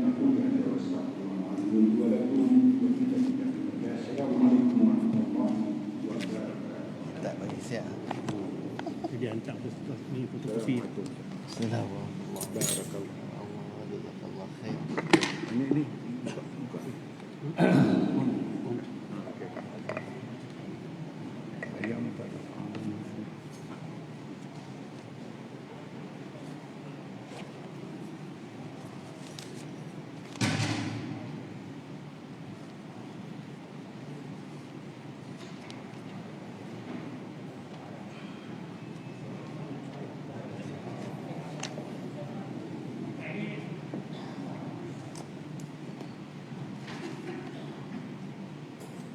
Tak bagi siap. Dia hantar ni fotokopi. Assalamualaikum. Barakallah. Jazakallah khair. Ini buka. Ayam tak ada.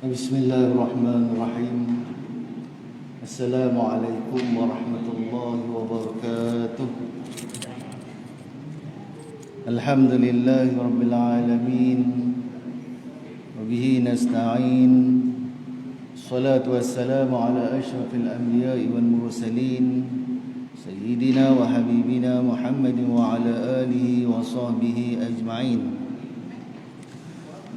Bismillahirrahmanirrahim. Assalamualaikum warahmatullahi wabarakatuh. Alhamdulillahi rabbil alamin. Wa bihi nasta'in. Salatu wassalamu ala asyrafil anbiya'i wal mursalin. Sayyidina wa habibina Muhammadin wa ala alihi wa sahbihi ajma'in.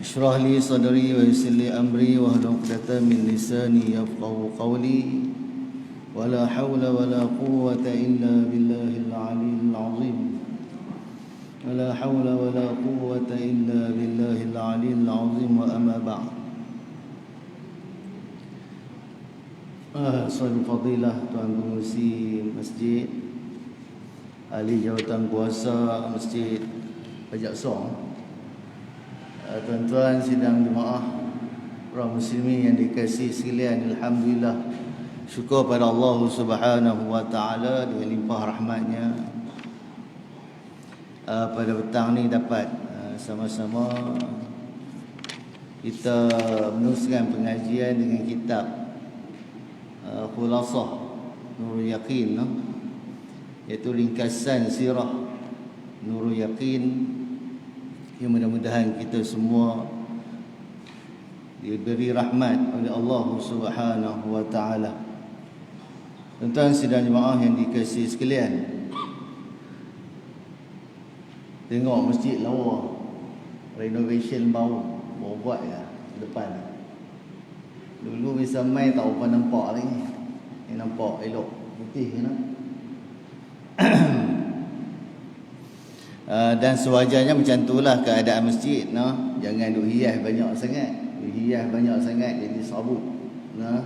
Ishrah li sadri wa yassir li amri wahlul 'uqdatam min lisani yafqahu qawli. Wala hawla wala quwwata illa billahil 'aliyyil 'azim. Wala hawla wala quwwata illa billahil 'aliyyil 'azim wa amma ba'd. Sahabat fadilah, tuan pengurusi masjid, ahli jawatan kuasa Masjid Pajak Song, tuan-tuan sidang jemaah, para muslimin yang dikasihi sekalian, alhamdulillah, syukur pada Allah Subhanahu wa taala dengan limpah rahmatnya, pada petang ni dapat sama-sama kita meneruskan pengajian dengan kitab Khulasah Nurul Yaqin, iaitu ringkasan sirah Nurul Yaqin, yang mudah-mudahan kita semua diberi rahmat oleh Allah Subhanahu wa taala. Tuan-tuan sidang jemaah yang dikasihi sekalian, tengok masjid lawa, renovation baru buat ya depan. Dulu bisa mai tak apa nampak lagi. Ni nampak elok, putih kan. Dan sewajarnya macam itulah keadaan masjid, nah. Jangan duk hias banyak sangat. Hias banyak sangat jadi sabut. Nah.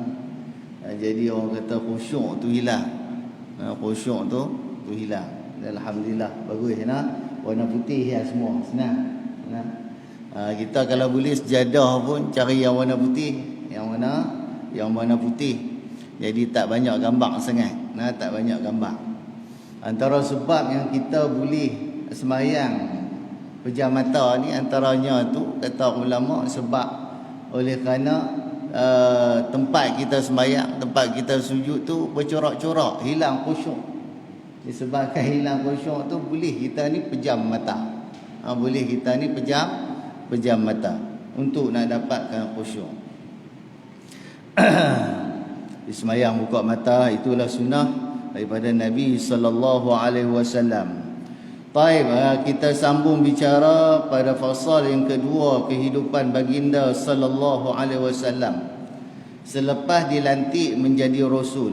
Jadi orang kata khusyuk tu hilang. Khusyuk tu hilang. Dan alhamdulillah bagus nah. Warna putih hias semua, senang. Nah. Kita kalau boleh sejadah pun cari yang warna putih, yang warna putih. Jadi tak banyak gambar sangat. Nah, tak banyak gambar. Antara sebab yang kita boleh sembahyang pejam mata ni, antaranya tu kata ulama sebab oleh kerana tempat kita sembahyang, tempat kita sujud tu bercorak-corak, hilang khusyuk. Disebabkan hilang khusyuk tu boleh kita ni pejam mata. Boleh kita ni pejam mata untuk nak dapatkan khusyuk. Sembahyang buka mata itulah sunnah daripada Nabi sallallahu alaihi wasallam. Baik, kita sambung bicara pada fasal yang kedua, kehidupan baginda sallallahu alaihi wasallam selepas dilantik menjadi rasul.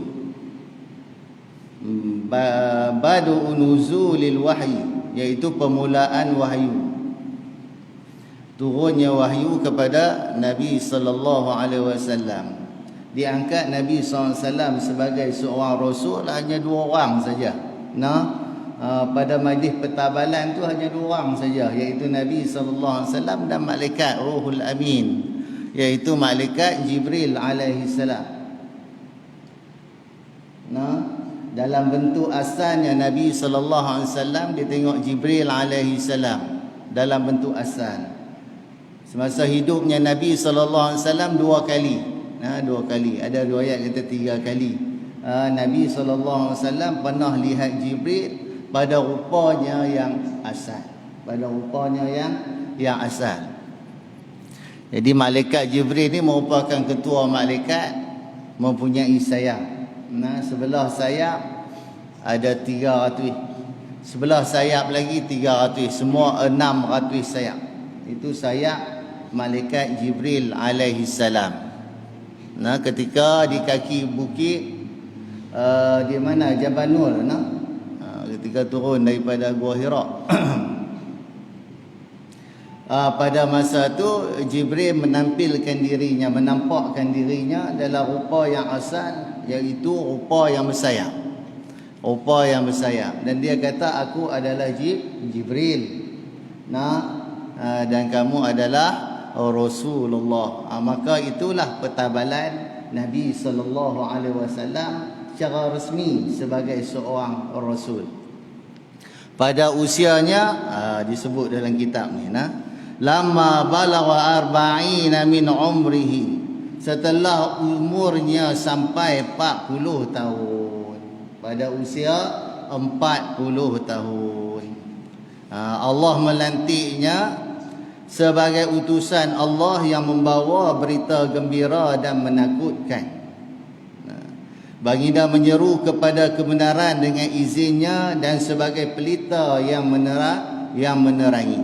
Badu nuzulil wahyi, iaitu permulaan wahyu, turunnya wahyu kepada Nabi sallallahu alaihi wasallam. Diangkat Nabi sallallahu alaihi wasallam sebagai seorang rasul hanya 2 orang saja. Nah, pada majlis pertabalan tu hanya 2 orang saja, iaitu Nabi sallallahu alaihi wasallam dan malaikat Ruhul Amin, iaitu malaikat Jibril alaihi salam. Nah, dalam bentuk asalnya Nabi sallallahu alaihi wasallam dia tengok Jibril alaihi salam dalam bentuk asal. Semasa hidupnya Nabi sallallahu alaihi wasallam 2 kali. 2 kali. Ada riwayat kata 3 kali. Nabi sallallahu alaihi wasallam pernah lihat Jibril pada rupanya yang asal. Pada rupanya yang asal. Jadi malaikat Jibril ni merupakan ketua malaikat, mempunyai sayap. Sebelah sayap ada 3 ratui. Sebelah sayap lagi 300. Semua 600 sayap. Itu sayap malaikat Jibril alaihi salam. Nah, ketika di kaki bukit di mana Jabal Nur, ketika turun daripada Gua Hira. Pada masa tu Jibril menampilkan dirinya, menampakkan dirinya dalam rupa yang asal, iaitu rupa yang bersayap. Rupa yang bersayap. Dan dia kata, aku adalah Jibril. Dan kamu adalah Rasulullah. Maka itulah petabalan Nabi SAW secara resmi sebagai seorang Rasul. Pada usianya, disebut dalam kitab ni, lamma balagha arba'ina min umrihi, setelah umurnya sampai 40 tahun. Pada usia 40 tahun, Allah melantiknya sebagai utusan Allah yang membawa berita gembira dan menakutkan. Baginda menyeru kepada kebenaran dengan izinnya dan sebagai pelita yang menerangi.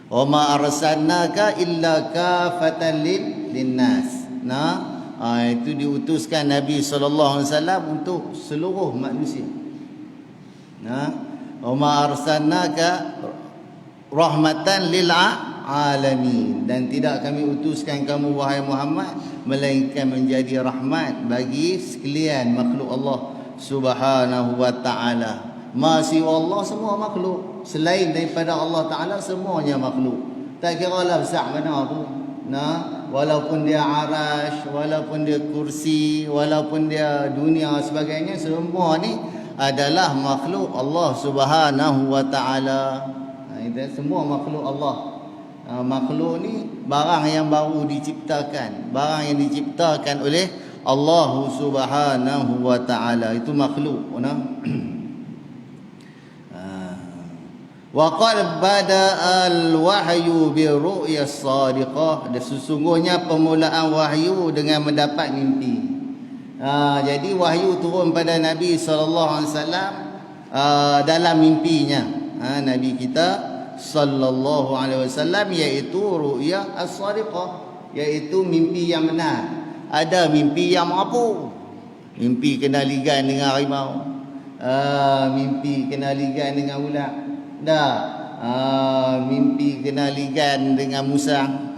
Wa ma arsalnaka illa kafatan linnas. Itu diutuskan Nabi SAW untuk seluruh manusia. Wa ma arsalnaka rahmatan lil alamin, dan tidak kami utuskan kamu wahai Muhammad melainkan menjadi rahmat bagi sekalian makhluk Allah Subhanahu wa taala. Masih Allah semua makhluk, selain daripada Allah taala semuanya makhluk. Tak kira lah besar mana pun. Walaupun dia arash, walaupun dia kursi, walaupun dia dunia sebagainya, semua ni adalah makhluk Allah Subhanahu wa taala. Itu semua makhluk Allah. Makhluk ni barang yang baru diciptakan, barang yang diciptakan oleh Allah Subhanahu wa taala, itu makhluk. Wa qad bada al-wahyu bi ru'ya as-sadiqah, dan sesungguhnya permulaan wahyu dengan mendapat mimpi. Jadi wahyu turun pada Nabi SAW dalam mimpinya. Nabi kita sallallahu alaihi wasallam, iaitu ru'ya as-sadiqah, iaitu mimpi yang benar. Ada mimpi yang merapu, mimpi kena ligan dengan harimau, mimpi kena ligan dengan ular, mimpi kena ligan dengan musang,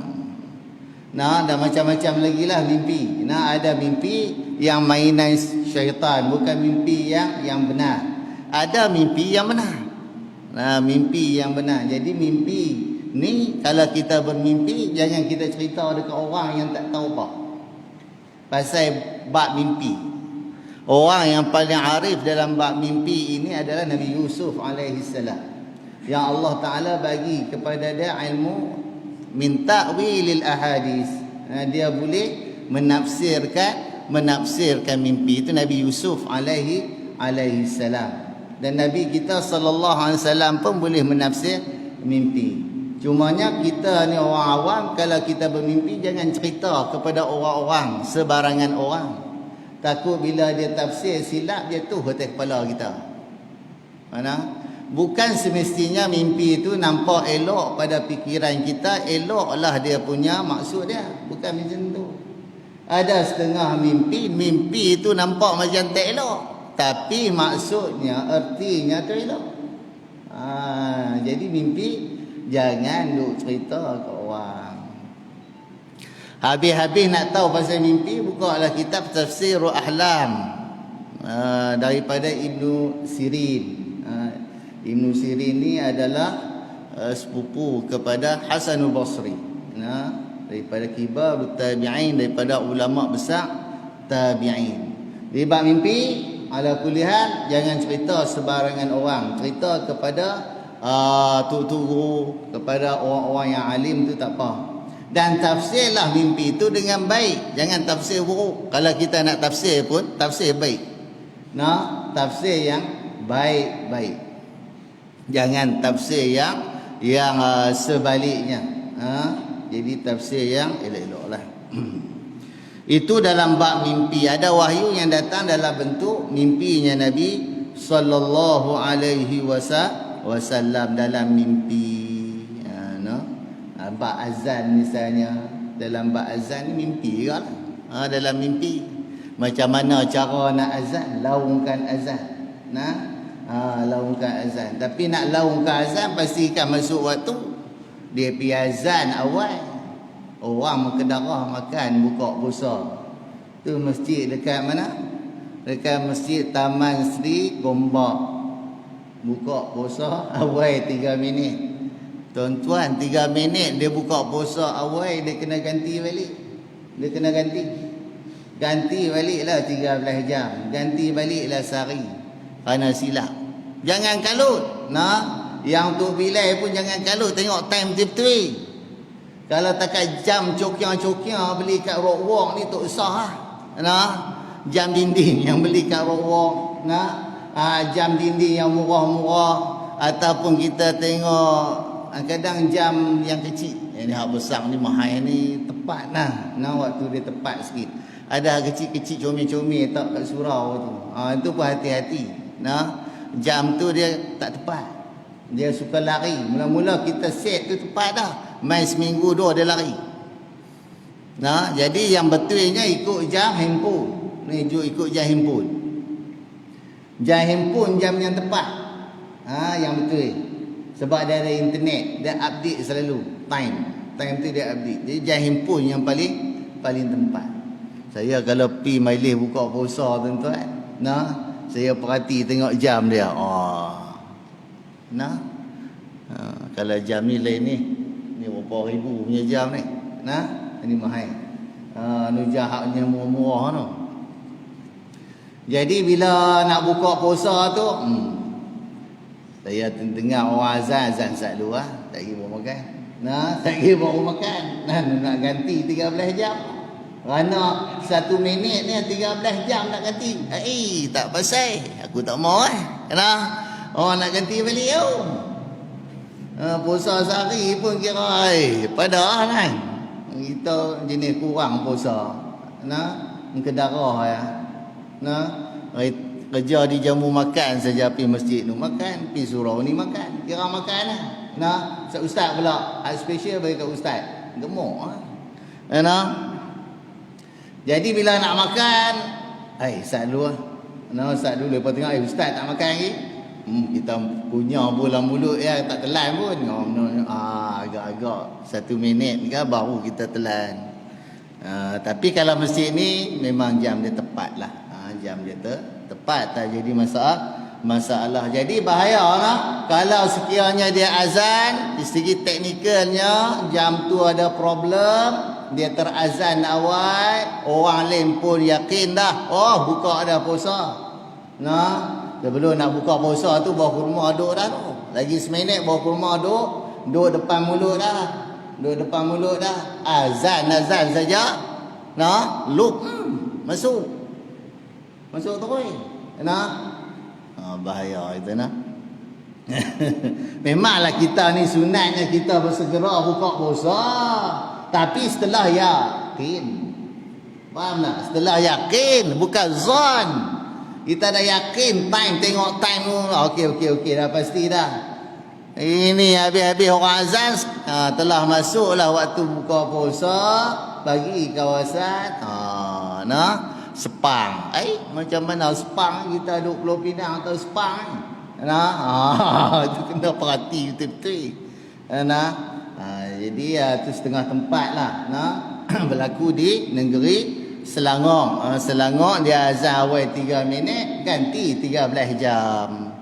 dan macam-macam lagi lah mimpi. Ada mimpi yang mainan syaitan, bukan mimpi yang benar. Ada mimpi yang benar. Mimpi yang benar. Jadi mimpi ni, kalau kita bermimpi, jangan kita cerita dekat orang yang tak tahu apa pasal bab mimpi. Orang yang paling arif dalam bab mimpi ini adalah Nabi Yusuf alaihissalam, yang Allah Ta'ala bagi kepada dia ilmu min ta'wilil ahadis. Dia boleh menafsirkan mimpi. Itu Nabi Yusuf alaihissalam. Dan Nabi kita sallallahu alaihi wasallam pun boleh menafsir mimpi. Cumanya kita ni orang awam, kalau kita bermimpi jangan cerita kepada orang-orang, sebarangan orang. Takut bila dia tafsir silap, dia tu atas kepala kita. Bukan semestinya mimpi itu nampak elok pada fikiran kita, eloklah dia punya maksud dia. Bukan macam tu. Ada setengah mimpi itu nampak macam tak elok, tapi maksudnya, artinya tu elok. Jadi mimpi jangan duk cerita ke orang. Habis-habis nak tahu pasal mimpi, bukalah kitab Tafsirul Ahlam daripada Ibnu Sirin. Ibnu Sirin ni adalah sepupu kepada Hasanul Basri, daripada kibar tabi'in, daripada ulama besar tabi'in. Di bab mimpi, ala kulli hal, jangan cerita sebarangan orang. Cerita kepada tok guru, kepada orang-orang yang alim, tu tak apa. Dan tafsirlah mimpi itu dengan baik, jangan tafsir buruk. Kalau kita nak tafsir pun, tafsir baik. Tafsir yang baik-baik. Jangan tafsir yang sebaliknya. Jadi tafsir yang elok-elok lah. Itu dalam bab mimpi. Ada wahyu yang datang dalam bentuk mimpinya Nabi sallallahu alaihi wasallam dalam mimpi. Bab azan misalnya, dalam bab azan ni mimpi kan? Dalam mimpi. Macam mana cara nak azan? Laungkan azan. Laungkan azan. Tapi nak laungkan azan pastikan masuk waktu. Dia pergi azan awal. Orang berkedarah makan buka puasa. Tu masjid dekat mana? Dekat masjid Taman Sri Gombak. Buka puasa awal 3 minit. Tuan-tuan, 3 minit dia buka puasa awal, dia kena ganti balik. Dia kena ganti. Ganti baliklah 13 jam. Ganti baliklah sehari. Kerana silap. Jangan kalut. Yang tu bilai pun jangan kalut. Tengok time betul-betul. Kalau takat jam cokiang-cokiang beli kat Rock ni tak usah lah. Jam dinding yang beli kat Rock. Jam dinding yang murah-murah. Ataupun kita tengok kadang jam yang kecil. Yang hak besar ni mahal ni tepat lah. Waktu dia tepat sikit. Ada kecil-kecil comel-comel tak kat surau tu. Itu pun hati-hati. Jam tu dia tak tepat. Dia suka lari. Mula-mula kita set tu tepat dah. Main seminggu 2 dia lari. Jadi yang betulnya ikut jam handphone. Ni ikut jam handphone. Jam handphone jam yang tepat. Yang betul. Sebab dia ada internet, dia update selalu time tu dia update. Jadi jam handphone yang paling tempat. Saya kalau pi majlis buka puasa tuan-tuan, saya perhati tengok jam dia. Kalau jam ni lain ni berapa ribu punya jam ni. Ini mahal. Nujahaknya murah-murah tu. Jadi bila nak buka puasa tu, saya dengar orang azan selalu tak pergi bawa makan. Tak pergi bawa makan. Nak ganti 13 jam. Kerana 1 minit ni 13 jam nak ganti. Tak pasal. Aku tak mau orang nak ganti balik tau. Puasa sehari pun kira padah kan. Kita jenis kurang puasa. Kedarah ya. Kerja di jamu makan saja, pergi masjid ni makan, pergi surau ni makan. Kira makan lah. Ustaz pula, special bagi kat ustaz. Gemuk Jadi bila nak makan, Ustaz dulu Ustaz dulu. Lepas tengok, ustaz tak makan lagi. Kita punya bola mulut tak telan pun. Agak-agak 1 minit ke baru kita telan. Tapi kalau masjid ni memang jam dia tepat lah. Jam dia tepat, tak jadi masalah. Jadi bahaya lah kalau sekiranya dia azan, dari segi teknikalnya jam tu ada problem, dia terazan awal, orang lain pun yakin dah, buka dah puasa. Sebelum nak buka puasa tu bawa kurma duduk dah tu. Lagi seminit bawa kurma duduk depan mulut dah. Duduk depan mulut dah. Azan saja. Loop masuk terus. Bahaya itu Memanglah kita ni sunatnya kita bersegera buka puasa. Tapi setelah yakin. Faham tak? Setelah yakin, bukan zon. Kita dah yakin time, tengok time tu. Okey dah pasti dah. Ini habis-habis orang azan, telah masuklah waktu buka puasa bagi kawasan Sepang. Macam mana Sepang? Kita duduk Pulau Pinang atau Sepang? Itu kena perhati betul-betul. Jadi itu setengah tempat lah. Berlaku di negeri Selangor. Selangor dia azan awal 3 minit, ganti 13 jam.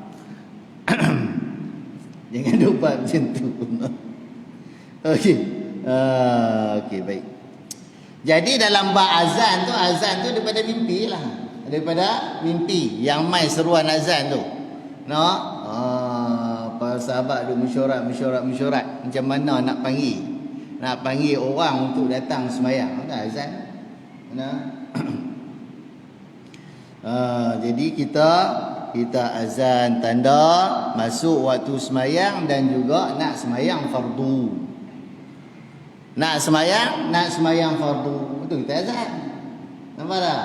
Jangan lupa macam tu. Okey, baik. Jadi dalam bab azan tu daripada mimpi lah. Daripada mimpi yang mai seruan azan tu. Para sahabat duk mesyuarat. Macam mana nak panggil orang untuk datang sembahyang. Azan. Jadi kita azan tanda masuk waktu sembahyang dan juga nak sembahyang fardu. Nak sembahyang fardu. Itu kita azan. Nampak tak?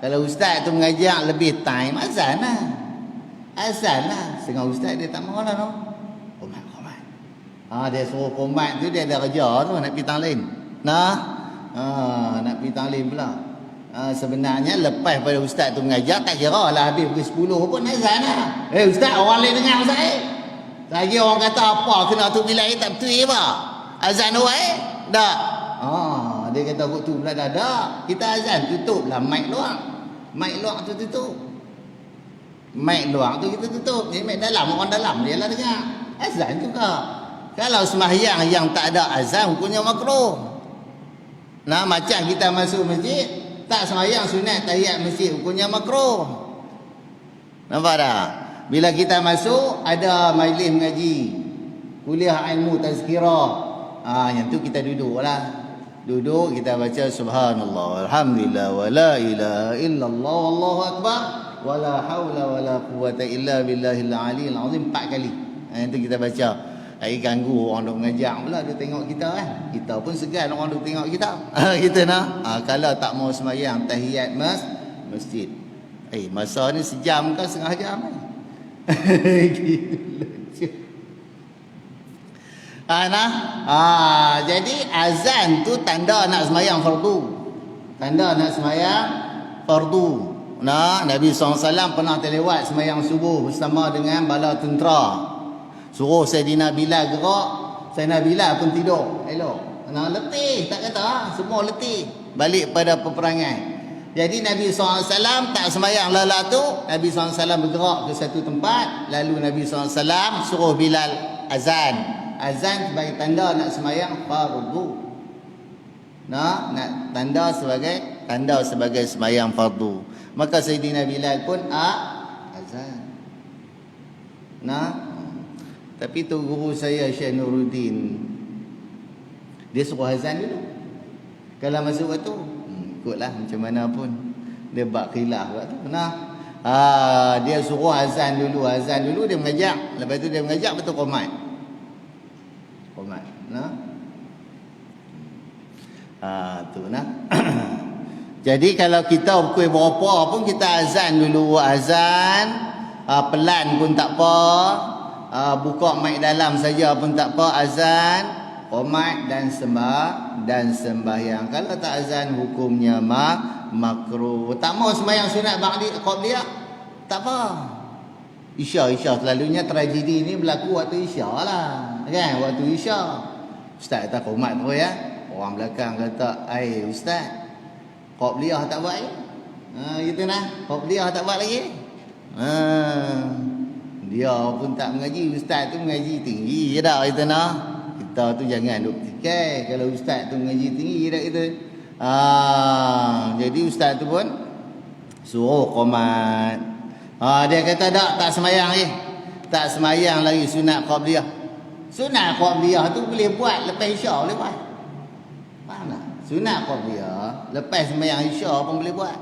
Kalau ustaz tu mengajar lebih time, azan lah. Azan lah. Setengah ustaz dia tak mahu lah no. Qomat. Dia suruh qomat tu dia ada kerja tu nak pergi tanglin. Nak pergi tanglin pula. Sebenarnya lepas pada ustaz tu mengajar tak kira lah habis pukul 10 pun azan lah. Ustaz orang lain dengar ustaz lagi orang kata apa kena tu bila tak betul apa. Azan tak. Dia kata tu pula dah. Kita azan tutup lah mic luar. Mic luar tu tutup. Mic luar tu kita tutup. Ni mic dalam orang dalam dia lah dengar. Azan juga. Kalau sembahyang yang tak ada azan hukumnya makruh. Macam kita masuk masjid tak sembahyang sunat tahiyat masjid hukumnya makruh. Nampak tak? Bila kita masuk ada majlis mengaji, kuliah ilmu tazkirah. Yang tu kita duduklah. Duduk kita baca subhanallah alhamdulillah wala ilaha illallah wallahu akbar wala haula wala quwata illa billahil aliyil azim 4 kali. Itu kita baca. Ganggu orang duk mengajar pula dia tengok kita kan. Kita pun segan orang duk tengok kita. Kita kalau tak mau sembahyang tahiyat masjid. Masa ni sejam ke setengah jam kan. Jadi azan tu tanda nak sembahyang fardu. Nabi SAW pernah terlewat sembahyang subuh bersama dengan bala tentera. Suruh Sayyidina Bilal gerak, Sayyidina Bilal pun tidur elok. Letih tak kata, semua letih. Balik pada peperangan. Jadi Nabi SAW tak sembahyang lala tu. Nabi SAW bergerak ke satu tempat. Lalu Nabi SAW suruh Bilal azan sebagai tanda nak sembahyang fardu. Nak tanda sebagai sembahyang fardu. Maka Sayyidina Bilal pun azan. Tapi tu guru saya Syekh Nuruddin, dia suruh azan dulu. Kalau masuk waktu ikutlah macam mana pun. Dia bak khilaf waktu. Dia suruh azan dulu dia mengajak. Lepas tu dia mengajak betul qomat. Jadi kalau kita pukul berapa pun kita azan dulu. Pelan pun tak apa. Buka mic dalam saja pun tak apa. Azan, qomat dan sembahyang. Kalau tak azan hukumnya makruh. Tak mau sembahyang sunat qabliyah tak apa. Isya selalunya tragedi ni berlaku waktu isya lah kan. Waktu isya ustaz kata qomat tu ya. Orang belakang kata ustaz qabliyah tak buat gitu qabliyah tak buat lagi. Dia pun tak mengaji. Ustaz tu mengaji tinggi je dah kita tu jangan duk tikai kalau ustaz tu mengaji tinggi dah kita. Jadi ustaz tu pun suruh qomat. Dia kata tak sembahyang lagi. Tak sembahyang lagi sunat qabliyah. Sunat qabliyah tu boleh buat lepas isya boleh buat. Faham tak? Sunat qabliyah lepas sembahyang isya pun boleh buat.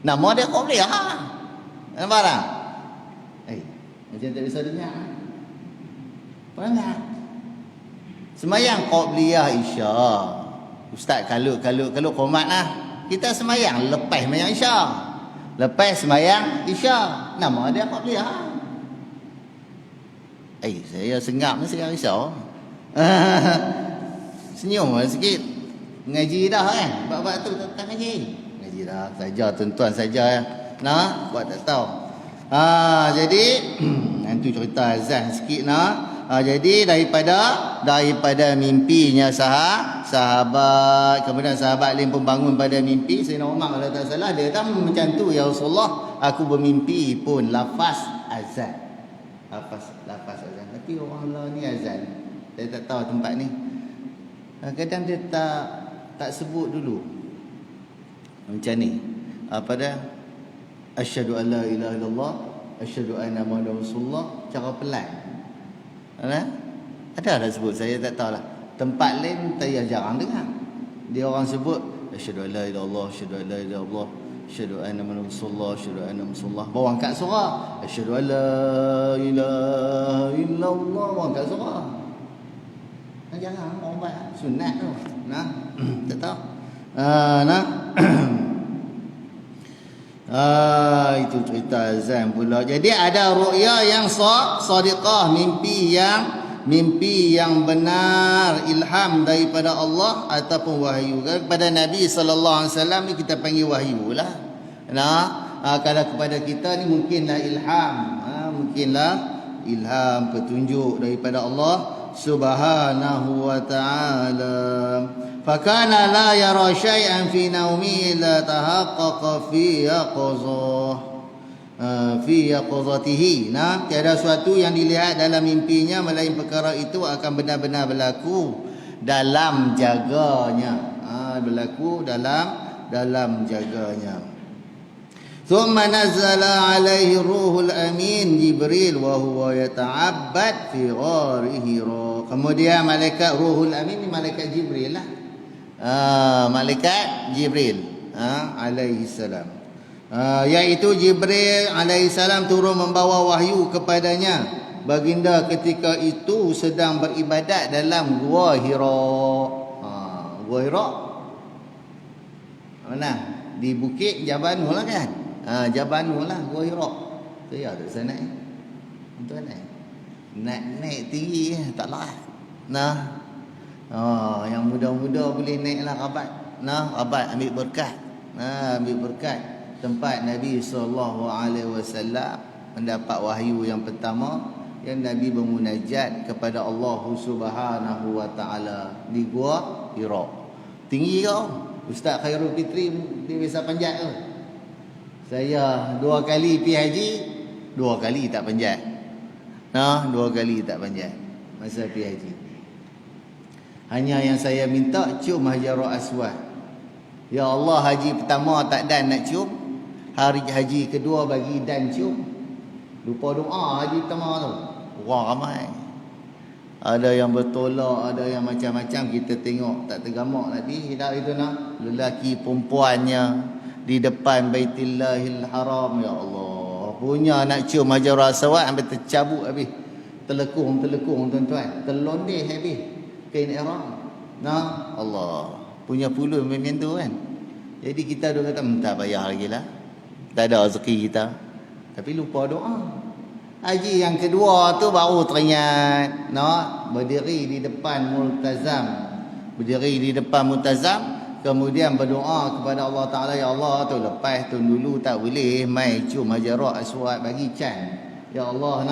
Nama dia qabliyah. Nampak tak? Macam tak bisa dengar. Faham tak? Sembahyang qabliyah isya. Ustaz kalau qomat lah. Kita sembahyang lepas sembahyang isya. Lepas sembahyang isya. Nama dia qabliyah. Saya sengap ni sekarang isya. Senyum sikit. Ngaji dah kan. Bab-bab tu tak ngaji. Ngaji dah saja tuan-tuan saja buat tak tahu. Jadi nanti cerita azan sikit jadi daripada mimpinya sahabat, kemudian sahabat lain pun bangun pada mimpi. Sayyidina Umar kalau tak salah dia kata macam tu, ya Rasulullah, aku bermimpi pun lafaz azan. Lafaz azan. Tapi orang lah ni azan, saya tak tahu tempat ni. Kadang dia tak sebut dulu. Macam ni. Asyhadu an la ilaha illallah, asyhadu anna Muhammadar Rasulullah, cara pelan. Ada dah sebut, saya tak tahulah. Tempat lain saya jarang dengar. Dia orang sebut asyhadu an la ilaha illallah, asyhadu an la ilaha illallah, asyhadu anna Muhammadar Rasulullah, asyhadu anna Rasulullah. Bawa angkat suara. Asyhadu an la ilaha illallah, bawa angkat suara. Jarang orang buat sunat tu. Tak tahu. Itu cerita azan pula. Jadi ada ru'ya yang sadiqah, mimpi yang benar, ilham daripada Allah ataupun wahyu. Kepada Nabi sallallahu alaihi wasallam ni kita panggil wahyu lah. Kalau kepada kita ni mungkinlah ilham. Mungkinlah ilham, petunjuk daripada Allah Subhanahu wa ta'ala. Fakana la yara syai'an fi naumi la tahaqqaqa fi yaqazatihi. Tiada suatu yang dilihat dalam mimpinya melainkan perkara itu akan benar-benar berlaku dalam jaganya. Berlaku dalam jaganya. Thumma nazala alaihi ruhul amin Jibril wa huwa yata'abbad fi ghari Hira. Kemudian malaikat ruhul amin ni malaikat Jibril lah. Malaikat Jibril alaihi salam. Iaitu Jibril alaihi salam turun membawa wahyu kepadanya. Baginda ketika itu sedang beribadat dalam Gua Hira. Gua Hira mana? Di Bukit Jabal Nur lah kan? Jabal Nur lah Gua Hira. Saya tak sana naik. Tuan naik tinggi taklah. Yang muda-muda boleh naiklah Rabat. Rabat ambil berkat. Ambil berkat tempat Nabi SAW mendapat wahyu yang pertama yang Nabi bermunajat kepada Allah Subhanahu wa taala di Gua Hira. Tinggi kau. Ustaz Khairul Fitri dia biasa panjat ke? Saya 2 kali pergi haji, 2 kali tak panjat. 2 kali tak panjat masa pergi haji. Hanya yang saya minta cium Hajarul Aswad. Ya Allah, haji pertama tak dan nak cium. Hari haji kedua bagi dan cium. Lupa doa haji pertama tu. Orang ramai. Ada yang bertolak, ada yang macam-macam. Kita tengok tak tergamak tadi. Dah itu lelaki perempuannya di depan Baitillahil Haram. Ya Allah, punya nak cium Hajarul Aswad sampai tercabut habis. Telekung tuan-tuan. Terlondeh habis kain ihram. Allah punya pulun macam tu kan. Jadi kita dah kata tak payah lagi lah, tak ada rezeki kita. Tapi lupa doa. Haji yang kedua tu baru teringat berdiri di depan multazam, kemudian berdoa kepada Allah Ta'ala. Ya Allah tu lepas tu dulu tak boleh mai cium Hajarul Aswad bagi can. Ya Allah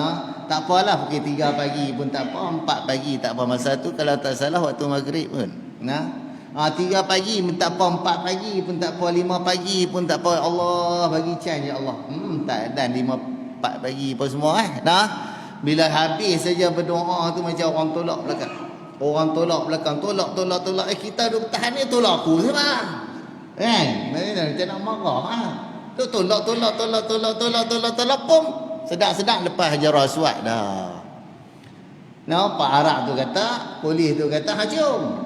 tak apalah pukul 3 pagi pun tak apa, 4 pagi tak apa. Masa tu kalau tak salah waktu maghrib pun 3 pagi pun tak apa, 4 pagi pun tak apa, 5 pagi pun tak apa. Allah bagi can ya Allah. Tak dan 4 pagi pun semua bila habis saja berdoa tu macam orang tolak belakang. Tolak. Kita duk tahan ni tolak aku sebab kan macam nak marah tu tolak pum sedang lepas Hajarul Aswad dah. Pak Arab tu kata, polis tu kata cium.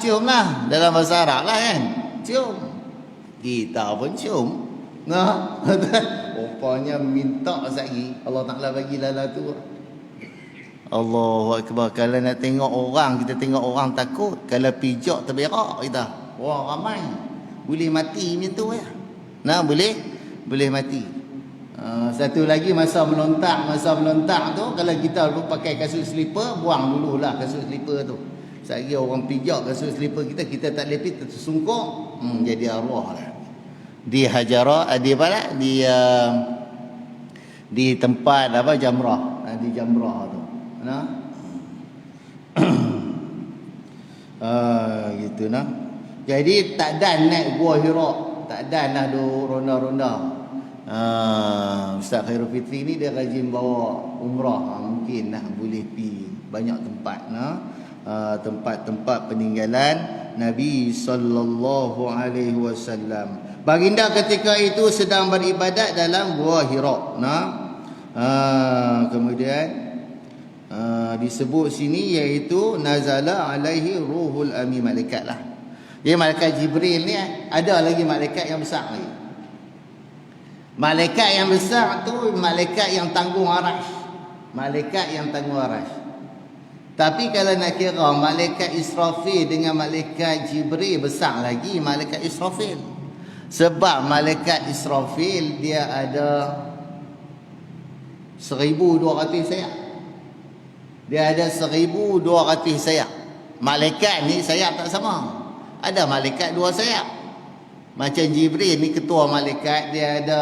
Cium lah dalam bahasa Arab lah kan. Cium. Kita pun cium. Rupanya minta lagi. Allah Ta'ala bagi lala tu. Allahu Akbar. Kalau nak tengok orang, kita tengok orang takut. Kalau pijak terberak kita. Wah ramai. Boleh mati macam tu ya. Boleh mati. Satu lagi masa melontak tu, kalau kita pakai kasut slipper, buang dululah kasut slipper tu. Sekali orang pijak kasut slipper kita tak lepit, tersungkuk, jadi arwah lah. Di Hajarah, di tempat jamrah, di jamrah tu. Gitu Jadi tak dan naik Gua Hira, tak dan lah ronda-ronda. Ustaz Khairul Fitri ni dia rajin bawa umrah. Mungkin boleh pergi banyak tempat tempat-tempat peninggalan Nabi sallallahu alaihi wasallam. Baginda ketika itu sedang beribadat dalam Gua Hira. Kemudian disebut sini iaitu nazala alaihi ruhul amin, malaikat lah. Jadi malaikat Jibril ni ada lagi malaikat yang besar lagi. Malaikat yang besar tu malaikat yang tanggung arash. Tapi kalau nak kira malaikat Israfil dengan malaikat Jibril besar lagi malaikat Israfil. Sebab malaikat Israfil dia ada 1,200 sayap. Dia ada 1,200 sayap. Malaikat ni sayap tak sama. Ada malaikat 2 sayap. Macam Jibril ni ketua malaikat, dia ada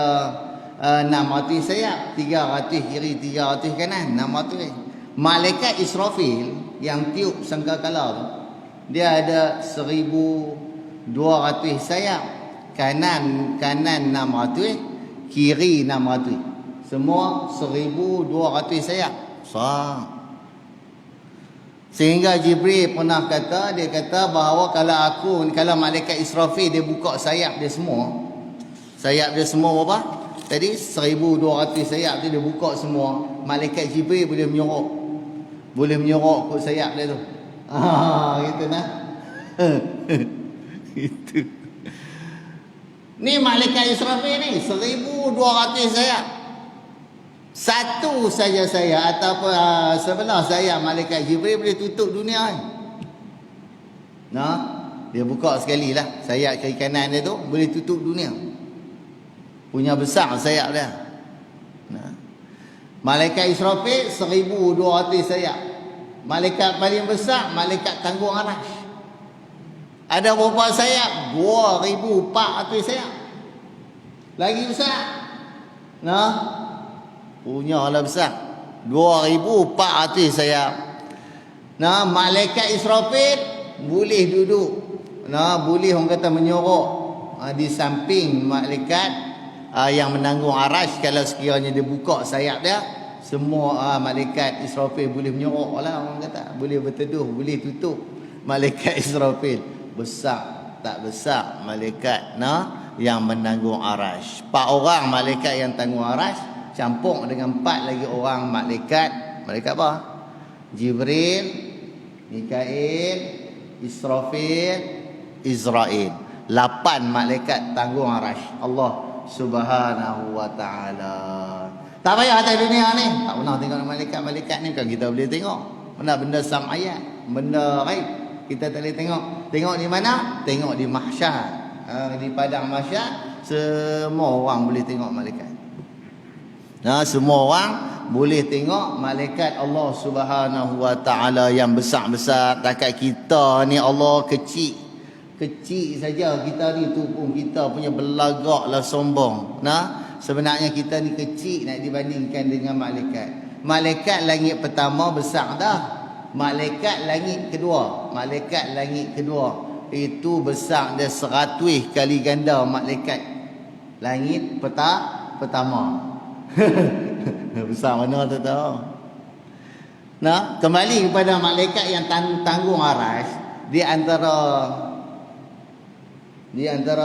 600 sayap. 300 kiri, 300 kanan, 600. Malaikat Israfil yang tiup sangkakala tu, dia ada 1,200 sayap. Kanan 600, kiri 600. Semua 1,200 sayap. Besar. Sehingga Jibril pernah kata, dia kata bahawa kalau malaikat Israfil dia buka sayap dia semua. Sayap dia semua berapa? Tadi 1,200 sayap tu dia buka semua. Malaikat Jibril boleh menyorok. Boleh menyorok kot sayap dia tu. Gitu nah. Itu. Ni malaikat Israfil ni 1,200 sayap. Satu saja saya ataupun sebelah saya malaikat Jibril boleh tutup dunia ni. Nah, dia buka sekali lah sayap kiri kanan dia tu boleh tutup dunia. Punya besar sayap dia. Nah. Malaikat Israfil 1,200 sayap. Malaikat paling besar malaikat tanggung Arash. Ada berapa sayap? 2,400 sayap. Lagi besar. Nah, punya lah besar. 2,400 sayap. Nah, malaikat Israfil boleh duduk. Nah, boleh orang kata menyorok di samping malaikat yang menanggung Arash. Kalau sekiranya dia buka sayap dia, semua malaikat Israfil boleh menyorok lah orang kata. Boleh berteduh, boleh tutup. Malaikat Israfil besar tak besar malaikat yang menanggung Arash. 4 orang malaikat yang tanggung Arash campur dengan 4 lagi orang malaikat apa? Jibril, Mikail, Israfil, Israel. 8 malaikat tanggung Arash Allah Subhanahu wa taala. Tak payah atas dunia ni. Tak pernah tengok malaikat-malaikat ni kan kita boleh tengok. Benda-benda sam'ayat, benda ghaib kita tak boleh tengok. Tengok di mana? Tengok di mahsyar. Di padang mahsyar semua orang boleh tengok malaikat. Nah, semua orang boleh tengok malaikat Allah Subhanahu wa taala yang besar-besar. Takat kita ni Allah kecil. Kecil saja kita ni tu pun kita punya belagaklah sombong. Nah, sebenarnya kita ni kecil nak dibandingkan dengan malaikat. Malaikat langit pertama besar dah. Malaikat langit kedua itu besar dia 100 kali ganda malaikat langit pertama. Besar mana tu tahu. Nah, kembali kepada malaikat yang tanggung Arash, di antara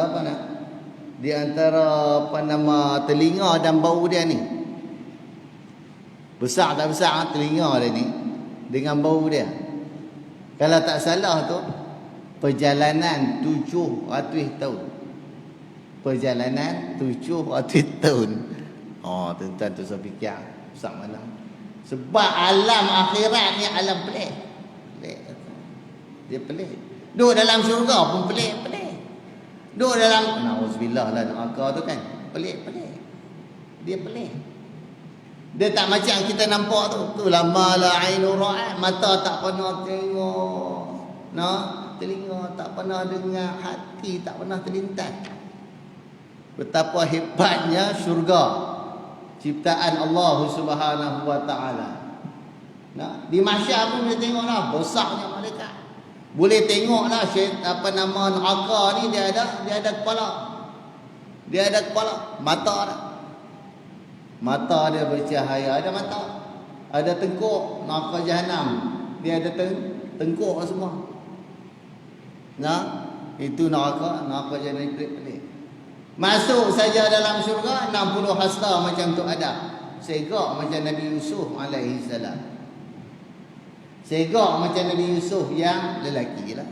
apa nak? Di antara apa nama telinga dan bau dia ni. Besar tak besar telinga dia ni dengan bau dia. Kalau tak salah tu perjalanan 700 tahun. Perjalanan 700 tahun. Oh, tuan-tuan tu saya fikir besar mana. Sebab alam akhirat ni alam pelik. Dia pelik. Duduk dalam syurga pun pelik. Duduk dalam na'udzubillah lah neraka tu kan. Pelik. Dia pelik. Dia tak macam kita nampak tu. Tu lama la ainu ra'at, mata tak pernah tengok. Telinga tak pernah dengar, hati tak pernah terlintas. Betapa hebatnya syurga. Ciptaan Allah Subhanahu wa taala. Di mahsyar pun boleh tengoklah besarnya malaikat. Boleh tengoklah neraka ni dia ada kepala. Dia ada kepala, mata dah. Mata dia bercahaya, ada mata. Ada tengkuk, neraka jahanam. Dia ada tengkuk semua. Itu neraka jahanam pelik-pelik. Masuk saja dalam syurga 60 hasta macam tu ada. Segak macam Nabi Yusuf alaihi salam. Segak macam Nabi Yusuf yang lelaki lah.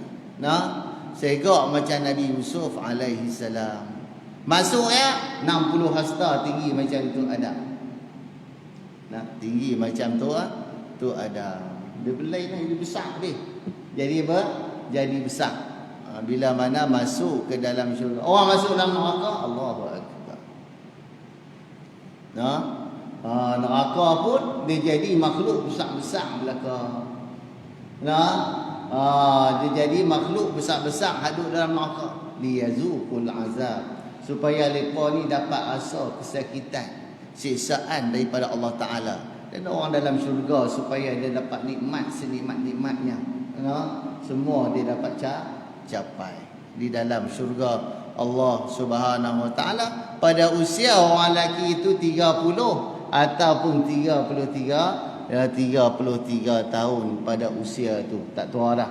Segak macam Nabi Yusuf alaihi salam. Masuk 60 hasta tinggi macam tu ada. Tinggi macam tu ada. Dia belai lah, dia besar dia. Jadi besar. Bila mana masuk ke dalam syurga, orang masuk dalam neraka, Allahu Akbar. Neraka pun dia jadi makhluk besar-besar belaka. Dia jadi makhluk besar-besar hadut dalam neraka, liyazuqul azab, supaya mereka ni dapat rasa kesakitan, siksaan daripada Allah Ta'ala. Dan orang dalam syurga supaya dia dapat nikmat senikmat-nikmatnya, semua dia dapat capai di dalam syurga Allah Subhanahu Wa Ta'ala. Pada usia orang lelaki itu 30 ataupun 33 tahun pada usia tu. Tak tua dah.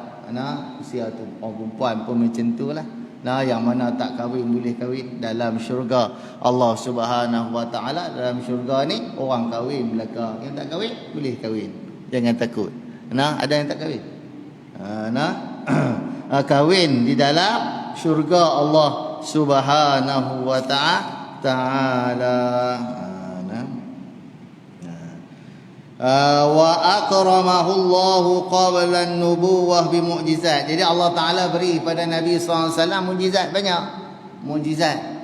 Usia tu orang perempuan pun macam tu lah. Yang mana tak kahwin boleh kahwin dalam syurga Allah Subhanahu Wa Ta'ala. Dalam syurga ni orang kahwin belaka, yang tak kahwin boleh kahwin. Jangan takut. Ada yang tak kahwin. Kahwin di dalam syurga Allah Subhanahu Wa Ta'ala. Wa akramahu Allah qabla an-nubuwah bi mu'jizat. Jadi Allah Taala beri pada Nabi SAW mukjizat banyak. Mukjizat.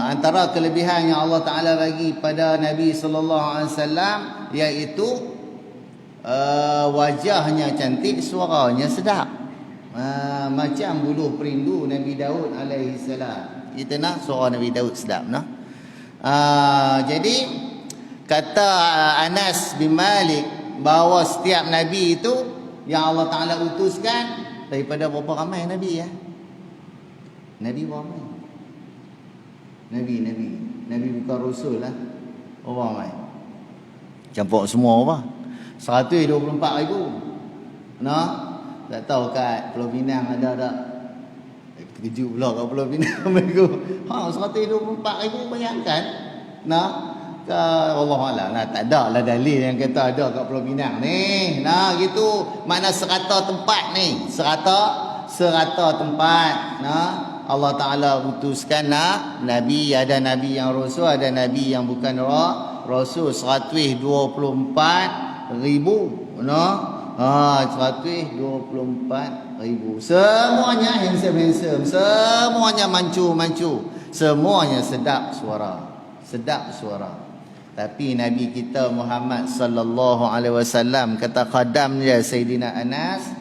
Antara kelebihan yang Allah Taala bagi pada Nabi sallallahu alaihi wasallam iaitu wajahnya cantik, suaranya sedap. Macam buluh perindu Nabi Daud alaihi salam. Kita nak suara Nabi Daud sedap, jadi kata Anas bin Malik bahawa setiap Nabi itu yang Allah Ta'ala utuskan, daripada berapa ramai Nabi ya? Nabi berapa ramai? Nabi bukan Rasul lah. Berapa ramai? Campur semua apa? 124,000. Tak tahu kat Pulau Pinang ada tak? Terkejut pula kat Pulau Pinang mereka. 124,000 bayangkan. Allah Alam tak ada lah dalil yang kata ada kat Pulau Pinang ni. Gitu. Mana serata tempat ni. Serata tempat. Allah Ta'ala utuskan Nabi. Ada Nabi yang Rasul, ada Nabi yang bukan Rasul. 124,000. 124,000. Semuanya handsome. Semuanya mancu. Semuanya sedap suara. Tapi Nabi kita Muhammad sallallahu alaihi wasallam, kata khadamnya Sayyidina Anas,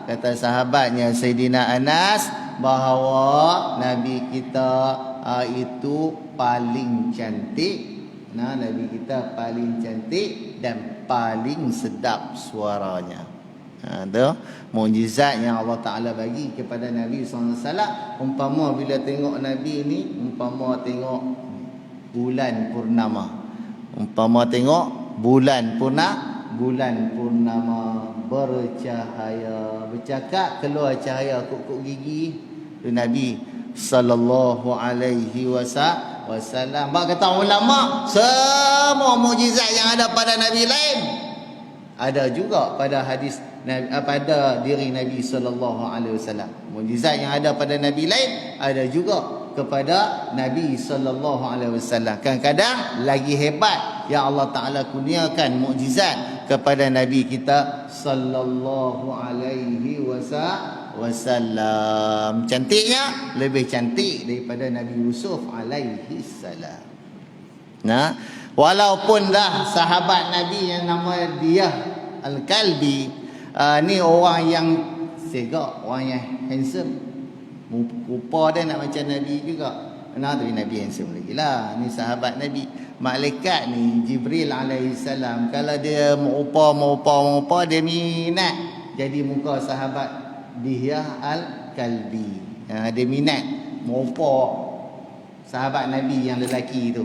kata sahabatnya Sayyidina Anas, bahawa Nabi kita itu paling cantik. Nabi kita paling cantik dan paling sedap suaranya. Itu mukjizat yang Allah Ta'ala bagi kepada Nabi SAW. Umpama bila tengok Nabi ni, umpama tengok bulan purnama. Bulan purnama bercahaya, bercakap keluar cahaya kuk-kuk gigi. Itu Nabi sallallahu alaihi wasallam. Bak kata ulama, semua mukjizat yang ada pada Nabi lain ada juga pada hadis pada diri Nabi sallallahu alaihi wasallam. Mukjizat yang ada pada Nabi lain ada juga kepada Nabi sallallahu alaihi wasallam. Kadang-kadang lagi hebat yang Allah Taala kurniakan mukjizat kepada Nabi kita sallallahu alaihi wasallam. Cantiknya lebih cantik daripada Nabi Yusuf alaihi salam. Walaupun dah sahabat Nabi yang nama dia Al-Kalbi, ni orang yang segak, orang yang handsome. Rupa dia nak macam Nabi juga. Tapi Nabi handsome lagi lah. Ni sahabat Nabi. Malaikat ni Jibril alaihissalam, kalau dia merupa dia minat jadi muka sahabat Dihyah Al-Kalbi. Dia minat merupa sahabat Nabi yang lelaki tu.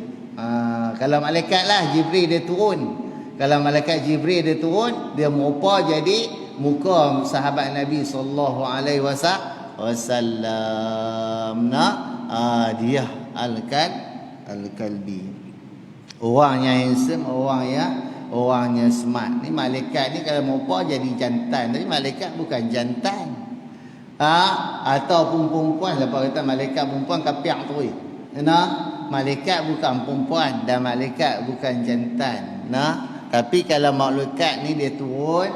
Kalau malaikat lah Jibril dia turun. Kalau malaikat Jibril dia turun, dia merupa jadi muka sahabat Nabi sallallahu alaihi wasallam. Dia Al-Kalbi. Orangnya handsome, orangnya smart. Ni malaikat ni kalau merupa jadi jantan. Tapi malaikat bukan jantan. Ataupun perempuan, lepas kata malaikat perempuan kapiak tu. Malaikat bukan perempuan dan malaikat bukan jantan. Tapi kalau malaikat ni dia turun,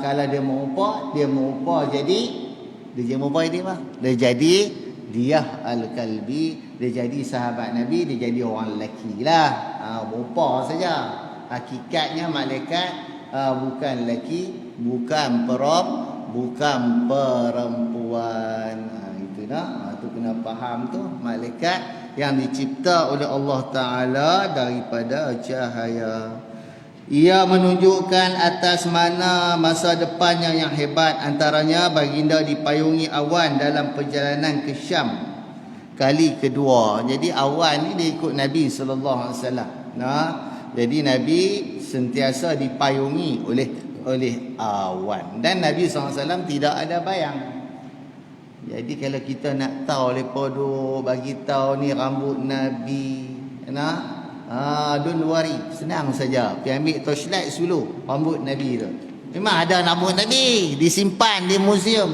kalau dia merupa jadi Dia jadi Mubaidimah. Dia jadi Diyah Al-Kalbi. Dia jadi sahabat Nabi. Dia jadi orang lelaki lah. Rupa saja. Hakikatnya malaikat bukan lelaki, bukan perempuan. Itu dah. Itu kena faham tu. Malaikat yang dicipta oleh Allah Ta'ala daripada cahaya. Ia menunjukkan atas mana masa depannya yang hebat. Antaranya baginda dipayungi awan dalam perjalanan ke Syam kali kedua. Jadi awan ni dia ikut Nabi SAW. Jadi Nabi sentiasa dipayungi oleh awan. Dan Nabi SAW tidak ada bayang. Jadi kalau kita nak tahu lepas tu bagi tahu ni rambut Nabi, don't worry, senang saja. Pergi ambil torchlight dulu rambut Nabi tu. Memang ada rambut Nabi disimpan di museum.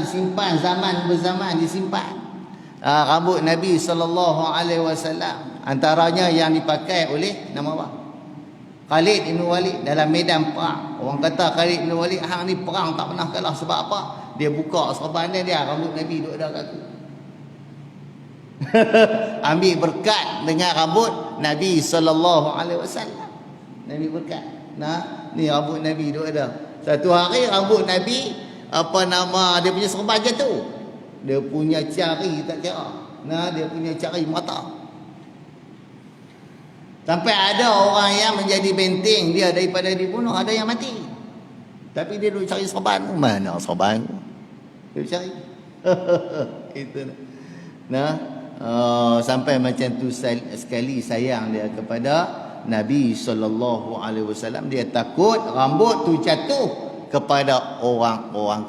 Disimpan zaman berzaman disimpan. Rambut Nabi SAW antaranya yang dipakai oleh nama apa? Khalid bin Walid dalam medan perang. Orang kata Khalid bin Walid hang ni perang tak pernah kalah sebab apa? Dia buka serban dia rambut Nabi duk ada kat tu. Ambil berkat dengan rambut Nabi SAW. Nabi berkat. Ni rambut Nabi duk ada. Satu hari rambut Nabi dia punya serban jatuh. Dia punya jari tak kira. Dia punya jari mata. Sampai ada orang yang menjadi benteng dia daripada dibunuh, ada yang mati. Tapi dia duk cari serban. Mana serban? Dia cari. Itu. Sampai macam tu sekali sayang dia kepada Nabi SAW. Dia takut rambut tu jatuh kepada orang-orang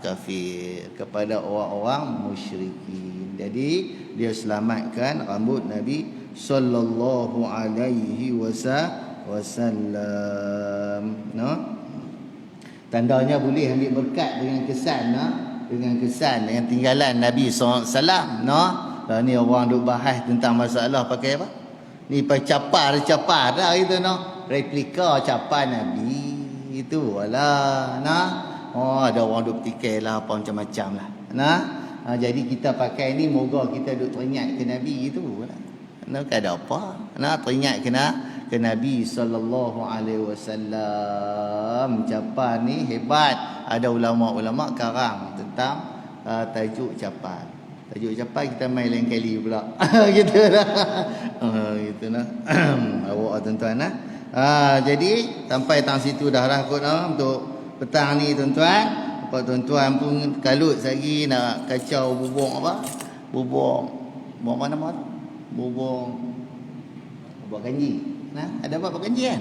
kafir, kepada orang-orang musyrikin. Jadi dia selamatkan rambut Nabi sallallahu alaihi wasallam. Tandanya boleh ambil berkat dengan kesan dengan tinggalan Nabi SAW. Ni orang duk bahas tentang masalah pakai apa? Ni capar dah itu replika capar Nabi itu wala. Ada orang duk petikai lah apa macam-macam lah. Jadi kita pakai ni moga kita duk teringat ke Nabi itu. Ada apa? Teringat ke Nabi SAW. Capar ni hebat. Ada ulama-ulama karang tentang tajuk capar. Tajuk capar kita main lain kali pula. Gitu lah. Gitu lah. Awak tuan-tuan jadi sampai tang situ dah lah kot untuk petang ni tuan-tuan. Apa tuan-tuan pun kalut lagi nak kacau bubung apa? Bubung mana nama tu? Bubung kanji. Ada apa kanji kan?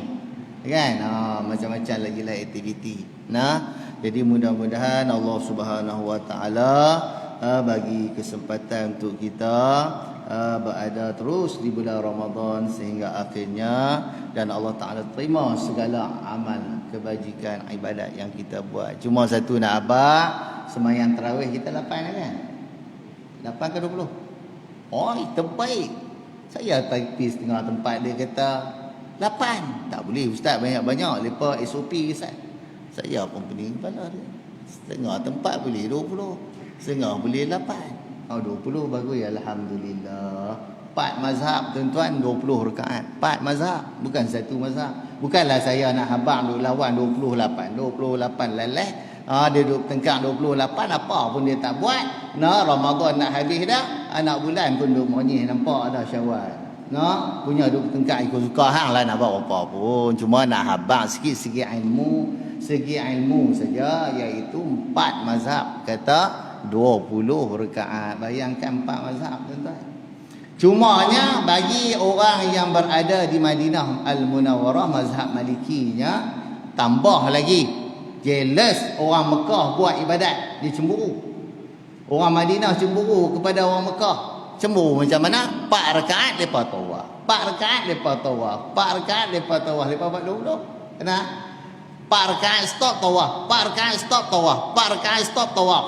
Macam-macam lagi lah aktiviti. Jadi mudah-mudahan Allah Subhanahu Wa Taala bagi kesempatan untuk kita berada terus di bulan Ramadan sehingga akhirnya, dan Allah Ta'ala terima segala amal kebajikan ibadat yang kita buat. Cuma satu nak abang, sembahyang tarawih kita 8 kan? 8 ke 20? Terbaik. Saya typis tengah tempat dia kata 8. Tak boleh ustaz banyak-banyak lepas SOP ustaz. Saya pun pening kepala dia. Setengah tempat boleh 20, setengah boleh 8. 20 bagus ya, alhamdulillah. 4 mazhab tuan-tuan 20 rakaat. 4 mazhab, bukan satu mazhab. Bukanlah saya nak habang duk lawan 28 laleh. Dia duk tengkak 28 apa pun dia tak buat. Ramadan nak habis dah, anak bulan pun duk monyeh nampak dah Syawal. Punya duk tengkak ikut suka hang lah nak buat apa pun. Cuma nak habang sikit segi ilmu saja, iaitu 4 mazhab kata 20 rakaat. Bayangkan 4 mazhab tuan-tuan. Cumanya bagi orang yang berada di Madinah Al-Munawwarah mazhab Malikinya tambah lagi. Jealous orang Mekah buat ibadat, dia cemburu. Orang Madinah cemburu kepada orang Mekah. Cemburu macam mana? 4 rakaat lepas tawaf. 4 rakaat lepas tawaf. 4 rakaat lepas tawaf. Lepas buat 20. Kena? 4 rakaat stop tawaf. 4 rakaat stop tawaf. 4 rakaat stop tawaf.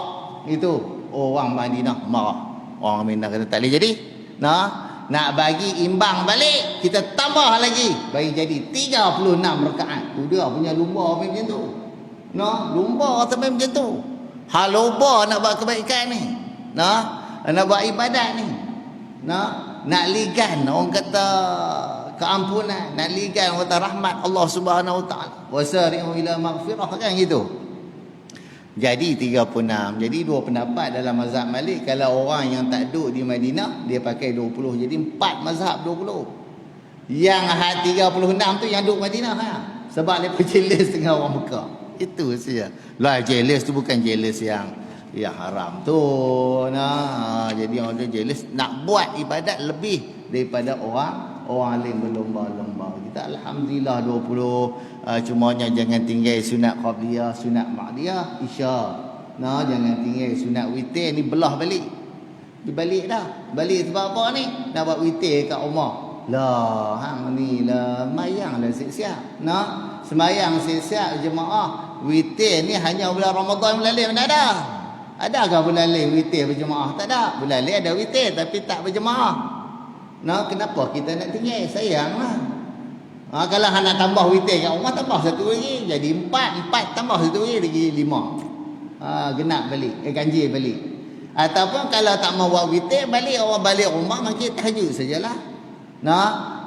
Itu orang Madinah marah. Orang Madinah kata tak boleh jadi. Nak bagi imbang balik, kita tambah lagi. Bagi jadi 36 rakaat. Tu dia punya lumba macam tu. Lumba sampai macam tu. Hal lupa nak buat kebaikan ni. Nak buat ibadat ni. Nak ligan orang kata keampunan, nak ligan orang kata rahmat Allah Subhanahu Wa Taala. Wasari'u ila maghfirah, kan gitu. Jadi 36. Jadi dua pendapat dalam mazhab Malik. Kalau orang yang tak duduk di Madinah, dia pakai 20. Jadi 4 mazhab 20. Yang 36 tu yang duduk Madinah sebab mereka jealous dengan orang Mekah. Itu saja. Lah jealous tu bukan jealous yang haram tu. Jadi orang tu jealous nak buat ibadat lebih daripada orang lain berlomba-lomba. Kita alhamdulillah 20. Cumanya jangan tinggal sunat qabliyah, sunat ba'diyah, isya. Jangan tinggal sunat witir ni, belah balik. Dibalik dah. Balik sebab apa ni? Nak buat witir kat rumah. Lah, hang ni lah mayang lah siap-siap. Semayang siap-siap jemaah. Witir ni hanya bulan Ramadan, bulan lain mana ada? Adakah bulan lain witir berjemaah? Tak ada. Bulan lain ada witir tapi tak berjemaah. Kenapa kita nak tinggal? Sayanglah. Kalau hang nak tambah witir kat rumah, tambah satu lagi. Jadi 4 tambah satu lagi 5. Genap balik. Ganjil balik. Ataupun kalau tak mau buat witir, orang balik rumah makin tahajud sajalah.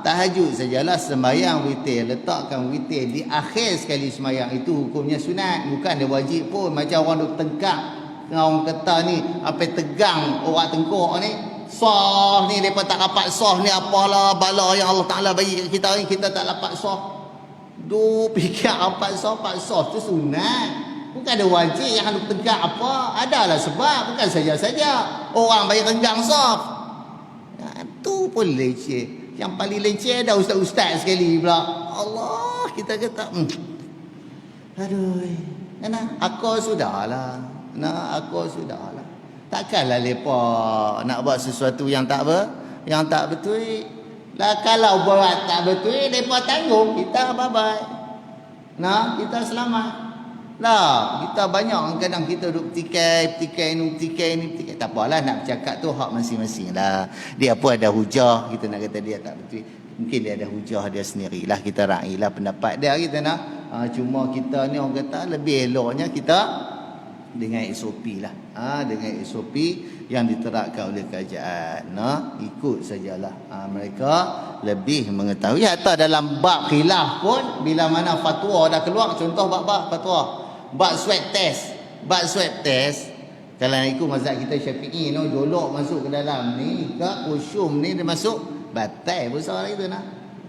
Tahajud sajalah, sembahyang witir. Letakkan witir di akhir sekali sembahyang. Itu hukumnya sunat. Bukan dia wajib pun. Macam orang duk tengkak. Orang kata ni, apa tegang orang tengkuk ni. Sah ni, mereka tak dapat sah ni, apalah bala yang Allah Ta'ala bagi kat kita ni, kita tak dapat sah. Fikir dapat sah tu sunat. Bukan ada wajib yang harus tegak apa. Adalah sebab, bukan saja-saja orang bagi renggang sah. Tu pun leceh. Yang paling leceh ada ustaz-ustaz sekali pula. Allah, kita kata aduh, aku sudahlah. Takkanlah mereka nak buat sesuatu yang tak betul. Lah kalau buat tak betul, mereka tanggung, kita bye-bye. Kita selamat. Lah, kita banyak kadang kita duk petikai ni. Tak apalah, nak bercakap tu hak masing-masing lah. Dia pun ada hujah, kita nak kata dia tak betul. Mungkin dia ada hujah dia sendirilah. Kita railah pendapat dia, kita nak. Cuma kita ni orang kata lebih eloknya kita dengan SOP lah. Dengan SOP yang diterapkan oleh kerajaan. Ikut sajalah. Mereka lebih mengetahui. Hatta dalam bab khilaf pun, bila mana fatwa dah keluar, contoh bab fatwa, bab swab test, kalau ikut mazhab kita Syafi'i, jolok masuk ke dalam ni, ke kusyum ni, dia masuk batal besar itu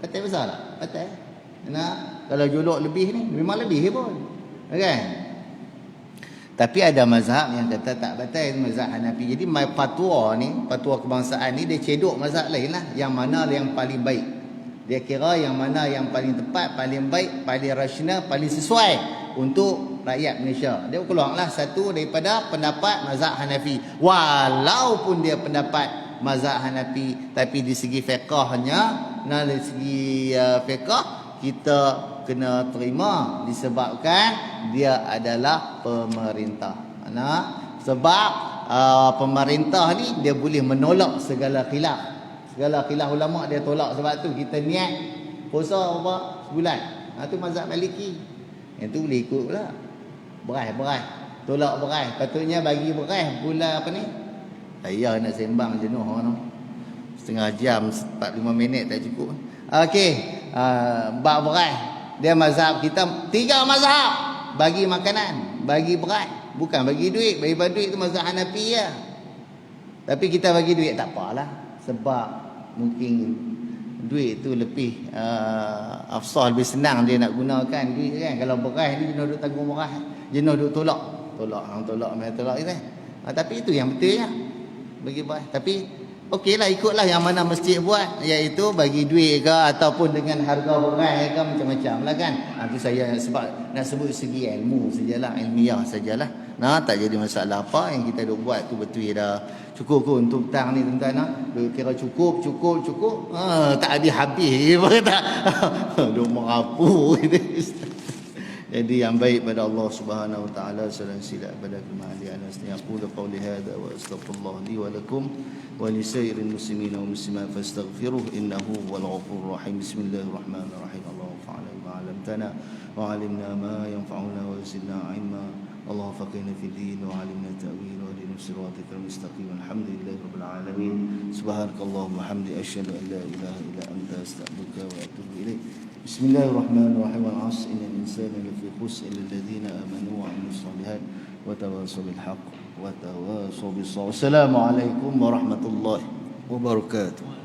batal besar tak? Batal. Kalau jolok lebih ni, memang lebih pun. Kan? Tapi ada mazhab yang kata tak batal, mazhab Hanafi. Jadi fatwa ni, fatwa kebangsaan ni, dia cedok mazhab lain lah. Yang mana yang paling baik. Dia kira yang mana yang paling tepat, paling baik, paling rasional, paling sesuai untuk rakyat Malaysia. Dia keluarlah satu daripada pendapat mazhab Hanafi. Walaupun dia pendapat mazhab Hanafi, tapi di segi fiqahnya, dari segi fiqah, kita kena terima disebabkan dia adalah pemerintah. Sebab pemerintah ni dia boleh menolak segala khilaf. Segala khilaf ulama dia tolak. Sebab tu kita niat puasa apa sebulan. Tu mazhab Maliki. Yang tu boleh ikut pula. Berai. Tolak berai. Patutnya bagi berai bulan apa ni? Saya nak sembang jenuh setengah jam 45 minit tak cukup. Okey. Bab berai. Dia mazhab kita 3 mazhab. Bagi makanan, bagi berat, bukan bagi duit. Bagi duit tu mazhab Hanafi ya. Tapi kita bagi duit tak apalah. Sebab mungkin duit tu lebih afsah, lebih senang dia nak gunakan duit kan. Kalau beras ni jenuh duk tanggung beras, jenuh duk tolak kita. Tapi itu yang betul ya. Bagi beras. Tapi okeylah, ikutlah yang mana masjid buat, iaitu bagi duit ke ataupun dengan harga berai ke, macam-macam lah kan. Itu saya sebab nak sebut segi ilmu sajalah, ilmiah sajalah. Tak jadi masalah apa yang kita duk buat tu betul dah. Cukup ke untuk petang ni tuan-tuan? Duk kira cukup. Tak habis-habis tak. Duk merapu gitu. Jadi yang baik pada Allah Subhanahu Wa Taala, salam silap pada kemahlian asni. Aku qauli hadza wa astaghfirullah li wa lakum wa li sairil muslimin wa muslimat fastaghfiruh innahu wal ghafurur rahim. Bismillahirrahmanirrahim. Allahu fa'ala ma 'allamtana wa 'allimna ma yanfa'una wa zidna 'ilma اللهم فقهنا في الدين وعلمنا التأويل واهدنا صراطك المستقيم الحمد لله رب العالمين سبحانك اللهم وبحمدك أشهد أن لا إله إلا أنت أستغفرك وأتوب إليك بسم الله الرحمن الرحيم والعصر إن الإنسان لفي خسر إلا الذين آمنوا وعملوا الصالحات وتواصوا بالحق وتواصوا بالصبر السلام عليكم ورحمة الله وبركاته